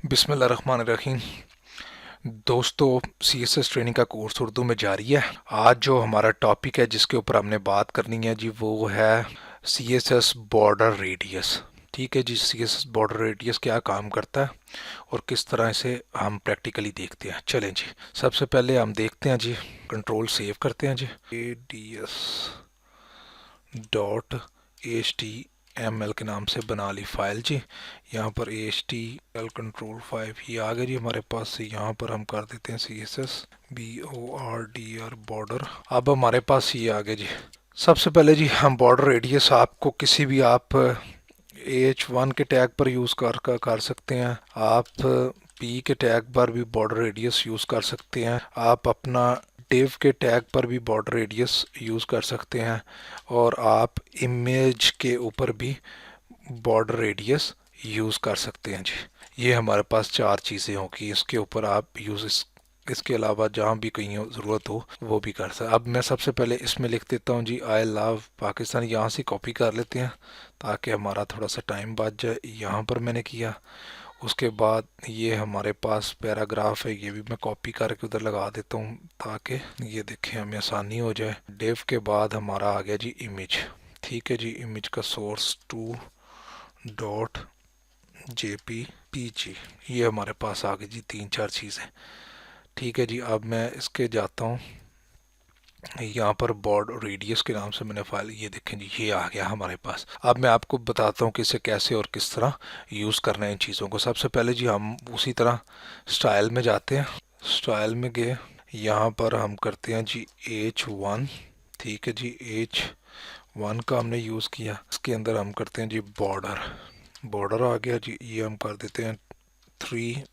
बिस्मिल्लाहिर्रहमानिर्रहीम। दोस्तों, CSS training का कोर्स उर्दू में जारी है। आज जो हमारा टॉपिक है जिसके ऊपर हमने बात करनी है जी, वो है सीएसएस बॉर्डर रेडियस। ठीक है जी, सीएसएस बॉर्डर रेडियस क्या काम करता है और किस तरह से हम प्रैक्टिकली देखते हैं। चलें जी, सबसे पहले हम देखते हैं जी, कंट्रोल सेव करते हैं जी, radius dot H T M L के नाम से बना ली फाइल जी। यहाँ पर एच टी एल कंट्रोल 5 ये आ गया जी हमारे पास से। यहाँ पर हम कर देते हैं C S S B O R D R border. अब हमारे पास ये आ गया जी। सबसे पहले जी हम बॉर्डर रेडियस आपको किसी भी आप H1 के टैग पर यूज़ कर सकते हैं। आप पी के टैग पर भी बॉर्डर रेडियस यूज़ कर सकते हैं। आप अपना डिव के टैग पर भी बॉर्डर रेडियस यूज़ कर सकते हैं और आप इमेज के ऊपर भी बॉर्डर रेडियस यूज़ कर सकते हैं जी। ये हमारे पास चार चीज़ें होंगी, इसके ऊपर आप यूज़ इसके अलावा जहाँ भी कहीं ज़रूरत हो वो भी कर सकते। अब मैं सबसे पहले इसमें लिख देता हूँ जी, आई लव पाकिस्तान। यहाँ से कॉपी कर लेते हैं ताकि हमारा थोड़ा सा टाइम बच जाए। यहाँ पर मैंने किया। उसके बाद ये हमारे पास पैराग्राफ है, ये भी मैं कॉपी करके उधर लगा देता हूँ ताकि ये देखें हमें आसानी हो जाए। डिव के बाद हमारा आ गया जी इमेज। ठीक है जी, इमेज का सोर्स 2.jpg ये हमारे पास आ गई जी, तीन चार चीज़ें। ठीक है जी, अब मैं इसके जाता हूँ। यहाँ पर बॉर्डर रेडियस के नाम से मैंने फाइल, ये देखें जी, ये आ गया हमारे पास। अब मैं आपको बताता हूँ कि इसे कैसे और किस तरह यूज़ करना है इन चीज़ों को। सबसे पहले जी हम उसी तरह स्टाइल में जाते हैं। स्टाइल में गए, यहाँ पर हम करते हैं जी H1। ठीक है जी, H1 का हमने यूज़ किया। इसके अंदर हम करते हैं जी बॉर्डर। बॉर्डर आ गया जी, ये हम कर देते हैं 3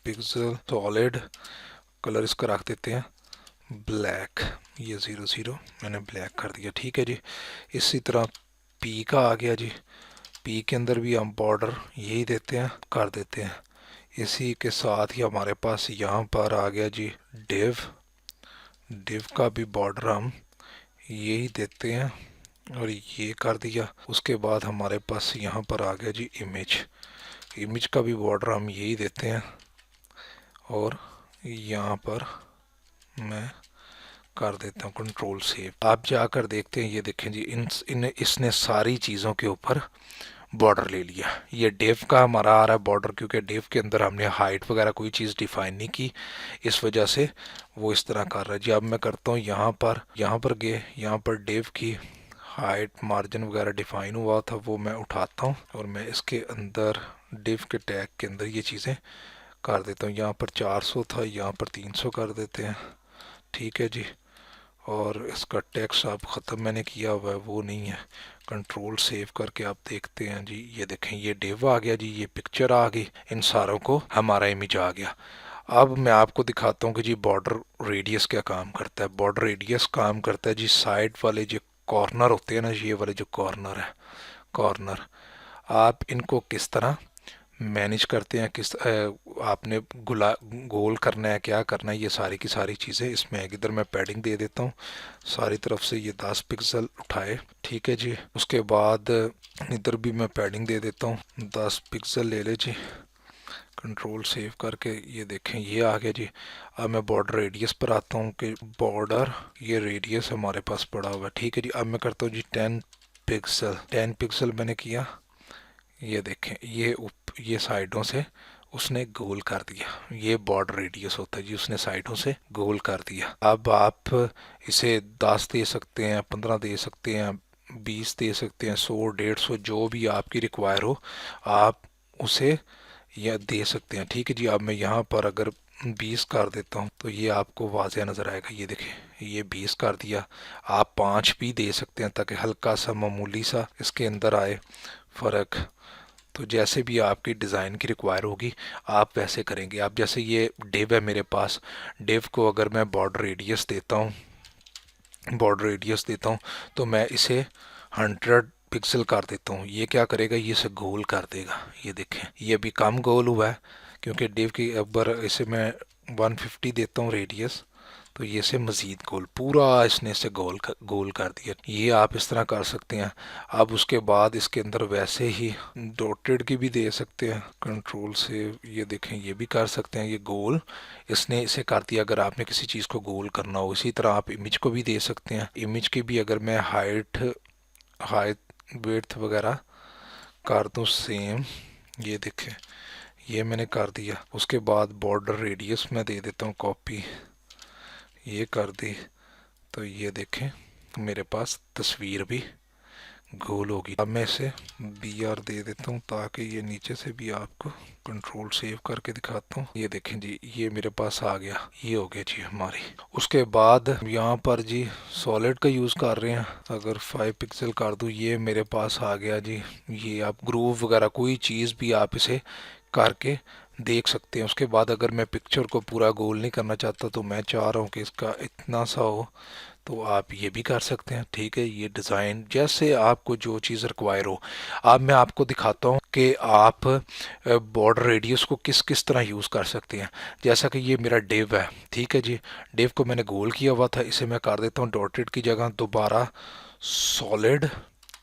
पिक्सल सॉलिड। कलर इसका रख देते हैं ब्लैक। ये 00 मैंने ब्लैक कर दिया। ठीक है जी, इसी तरह पी का आ गया जी। पी के अंदर भी हम बॉर्डर यही देते हैं, कर देते हैं। इसी के साथ ही हमारे पास यहाँ पर आ गया जी डिव। डिव का भी बॉर्डर हम यही देते हैं और ये कर दिया। उसके बाद हमारे पास यहाँ पर आ गया जी इमेज। इमेज का भी बॉर्डर हम यही देते हैं और यहाँ पर मैं कर देता हूँ कंट्रोल सेव। आप जाकर देखते हैं, ये देखें जी, इसने सारी चीज़ों के ऊपर बॉर्डर ले लिया। ये डिव का हमारा आ रहा है बॉर्डर, क्योंकि डिव के अंदर हमने हाइट वगैरह कोई चीज़ डिफाइन नहीं की, इस वजह से वो इस तरह कर रहा है जी। अब मैं करता हूँ यहाँ पर गए, यहाँ पर डिव की हाइट मार्जिन वगैरह डिफाइन हुआ था, वो मैं उठाता हूँ और मैं इसके अंदर डिव के टैग के अंदर ये चीज़ें कर देता हूँ। यहाँ पर 400 था, यहाँ पर 300 कर देते हैं। ठीक है जी, और इसका टेक्स्ट अब ख़त्म मैंने किया हुआ है, वो नहीं है। कंट्रोल सेव करके आप देखते हैं जी, ये देखें, ये डिव आ गया जी, ये पिक्चर आ गई, इन सारों को हमारा इमेज आ गया। अब मैं आपको दिखाता हूँ कि जी बॉर्डर रेडियस क्या काम करता है। बॉर्डर रेडियस काम करता है जी, साइड वाले जो कॉर्नर होते हैं ना, ये वाले जो कॉर्नर है, कॉर्नर आप इनको किस तरह मैनेज करते हैं, किस आपने गोल करना है, क्या करना है, ये सारी की सारी चीज़ें इसमें है। इधर मैं पैडिंग दे देता हूँ सारी तरफ से, ये 10 पिक्सल उठाए। ठीक है जी, उसके बाद इधर भी मैं पैडिंग दे देता हूँ, 10 पिक्सल ले ले जी। कंट्रोल सेव करके ये देखें, ये आ गया जी। अब मैं बॉर्डर रेडियस पर आता हूँ कि बॉर्डर ये रेडियस हमारे पास पड़ा हुआ है। ठीक है जी, अब मैं करता हूँ जी 10 पिक्सल। 10 पिक्सल मैंने किया, ये देखें, ये साइडों से उसने गोल कर दिया। ये बॉर्डर रेडियस होता है जी, उसने साइडों से गोल कर दिया। अब आप इसे 10 दे सकते हैं, 15 दे सकते हैं, 20 दे सकते हैं, 100, 150, जो भी आपकी रिक्वायर हो आप उसे यह दे सकते हैं। ठीक है जी, अब मैं यहाँ पर अगर 20 कर देता हूँ तो ये आपको वाज़ह नज़र आएगा। ये देखें, ये 20 कर दिया। आप 5 भी दे सकते हैं ताकि हल्का सा मामूली सा इसके अंदर आए फ़र्क। तो जैसे भी आपकी डिज़ाइन की रिक्वायर होगी आप वैसे करेंगे। आप जैसे ये डिव है मेरे पास, डिव को अगर मैं बॉर्डर रेडियस देता हूँ तो मैं इसे 100 पिक्सल कर देता हूँ। ये क्या करेगा, ये इसे गोल कर देगा। ये देखें, ये भी कम गोल हुआ है क्योंकि डिव की अगर इसे मैं 150 देता हूँ रेडियस तो ये से मज़ीद गोल पूरा इसने से गोल कर दिया। ये आप इस तरह कर सकते हैं। अब उसके बाद इसके अंदर वैसे ही डॉटेड की भी दे सकते हैं, कंट्रोल से ये देखें ये भी कर सकते हैं। ये गोल इसने इसे कर दिया। अगर आपने किसी चीज़ को गोल करना हो, इसी तरह आप इमेज को भी दे सकते हैं। इमेज की भी अगर मैं हाइट हाइट विड्थ वगैरह कर दूँ सेम, ये देखें ये मैंने कर दिया। उसके बाद बॉर्डर रेडियस मैं दे देता हूँ कॉपी, ये कर दी। तो ये देखें मेरे पास तस्वीर भी गोल होगी। अब मैं इसे BR दे देता हूँ ताकि ये नीचे से भी आपको कंट्रोल सेव करके दिखाता हूँ। ये देखें जी ये मेरे पास आ गया, ये हो गया जी हमारी। उसके बाद यहाँ पर जी सॉलिड का यूज़ कर रहे हैं। अगर 5 पिक्सल कर दूँ, ये मेरे पास आ गया जी। ये आप ग्रूव वगैरह कोई चीज़ भी आप इसे करके देख सकते हैं। उसके बाद अगर मैं पिक्चर को पूरा गोल नहीं करना चाहता, तो मैं चाह रहा हूँ कि इसका इतना सा हो, तो आप ये भी कर सकते हैं। ठीक है, ये डिज़ाइन जैसे आपको जो चीज़ रिक्वायर हो। अब मैं आपको दिखाता हूँ कि आप बॉर्डर रेडियस को किस किस तरह यूज़ कर सकते हैं। जैसा कि ये मेरा डिव है, ठीक है जी, डिव को मैंने गोल किया हुआ था, इसे मैं कर देता हूँ डॉटेड की जगह दोबारा सॉलिड।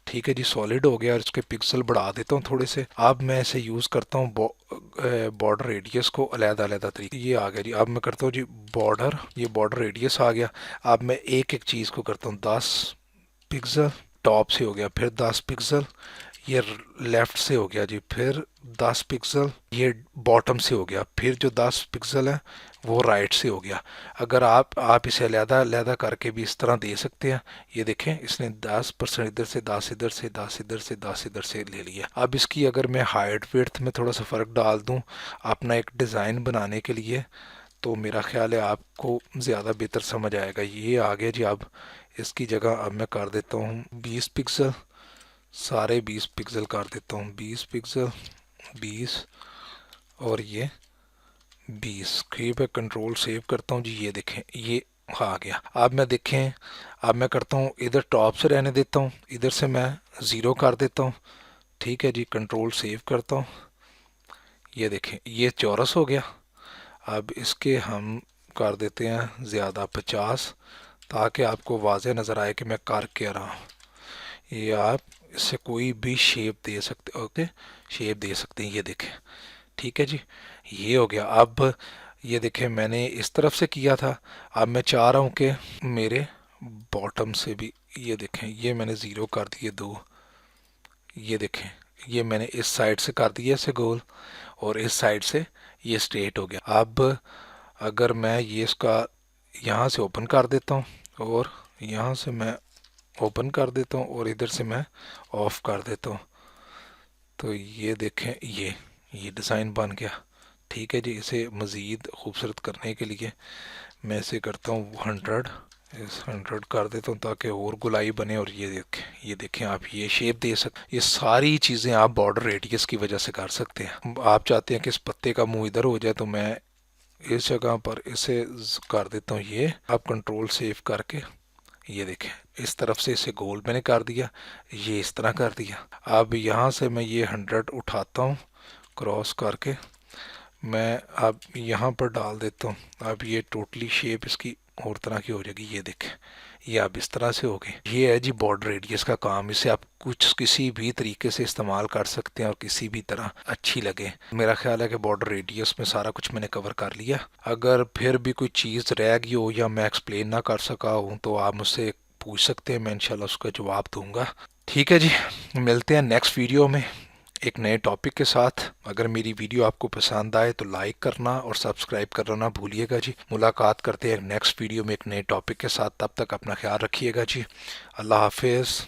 ठीक है जी, सॉलिड हो गया और इसके पिक्सल बढ़ा देता हूँ थोड़े से। अब मैं इसे यूज़ करता हूँ बॉर्डर रेडियस को अलग-अलग तरीके। ये आ गया जी। अब मैं करता हूँ जी बॉर्डर, ये बॉर्डर रेडियस आ गया। अब मैं एक एक चीज़ को करता हूँ 10 पिक्सल, टॉप से हो गया, फिर 10 पिक्सल, ये लेफ़्ट से हो गया जी, फिर 10 पिक्सल, ये बॉटम से हो गया, फिर जो 10 पिक्सल है वो राइट से हो गया। अगर आप इसे अलग-अलग करके भी इस तरह दे सकते हैं। ये देखें इसने 10% इधर से, 10 इधर से, 10 इधर से, 10 इधर से ले लिया। अब इसकी अगर मैं हाइट विड्थ में थोड़ा सा फ़र्क डाल दूं अपना एक डिज़ाइन बनाने के लिए, तो मेरा ख्याल है आपको ज़्यादा बेहतर समझ आएगा। ये आ गया जी। अब इसकी जगह अब मैं कर देता हूँ 20 पिक्सल, सारे 20 पिक्सल कर देता हूँ, 20 पिक्सल, 20 और ये 20। ठीक है, कंट्रोल सेव करता हूँ जी। ये देखें ये आ गया। अब मैं देखें, अब मैं करता हूँ इधर टॉप से रहने देता हूँ, इधर से मैं ज़ीरो कर देता हूँ। ठीक है जी, कंट्रोल सेव करता हूँ। ये देखें ये चौरस हो गया। अब इसके हम कर देते हैं ज़्यादा 50, ताकि आपको वाज़े नज़र आए कि मैं कर क्या रहा हूँ। ये आप इससे कोई भी शेप दे सकते, ओके शेप दे सकते हैं। ये देखें ठीक है जी, ये हो गया। अब ये देखें मैंने इस तरफ से किया था, अब मैं चाह रहा हूँ कि मेरे बॉटम से भी, ये देखें ये मैंने ज़ीरो कर दिए 2। ये देखें ये मैंने इस साइड से कर दिया इसे गोल, और इस साइड से ये स्ट्रेट हो गया। अब अगर मैं ये इसका यहाँ से ओपन कर देता हूँ और यहाँ से मैं ओपन कर देता हूँ और इधर से मैं ऑफ कर देता हूँ, तो ये देखें ये डिज़ाइन बन गया। ठीक है जी, इसे मज़ीद खूबसूरत करने के लिए मैं इसे करता हूँ 100, इस 100 कर देता हूँ ताकि और गुलाई बने। और ये देखें आप ये शेप दे सकते। ये सारी चीज़ें आप बॉर्डर रेडियस की वजह से कर सकते हैं। आप चाहते हैं कि इस पत्ते का मुंह इधर हो जाए, तो मैं इस जगह पर इसे कर देता हूँ। ये आप कंट्रोल सेव करके ये देखें इस तरफ से इसे गोल मैंने कर दिया, ये इस तरह कर दिया। अब यहाँ से मैं ये 100 उठाता हूँ क्रॉस करके, मैं अब यहाँ पर डाल देता हूँ। अब ये टोटली शेप इसकी और तरह की हो जाएगी। ये देखें ये अब इस तरह से हो गई। ये है जी बॉर्डर रेडियस का काम। इसे आप कुछ किसी भी तरीके से इस्तेमाल कर सकते हैं और किसी भी तरह अच्छी लगे। मेरा ख्याल है कि बॉर्डर रेडियस में सारा कुछ मैंने कवर कर लिया। अगर फिर भी कोई चीज़ रह गई हो या मैं एक्सप्लेन ना कर सका हूँ, तो आप मुझसे पूछ सकते हैं, मैं इंशाल्लाह उसका जवाब दूंगा। ठीक है जी, मिलते हैं नेक्स्ट वीडियो में एक नए टॉपिक के साथ। अगर मेरी वीडियो आपको पसंद आए तो लाइक करना और सब्सक्राइब करना ना भूलिएगा जी। मुलाकात करते हैं नेक्स्ट वीडियो में एक नए टॉपिक के साथ। तब तक अपना ख्याल रखिएगा जी। अल्लाह हाफिज़।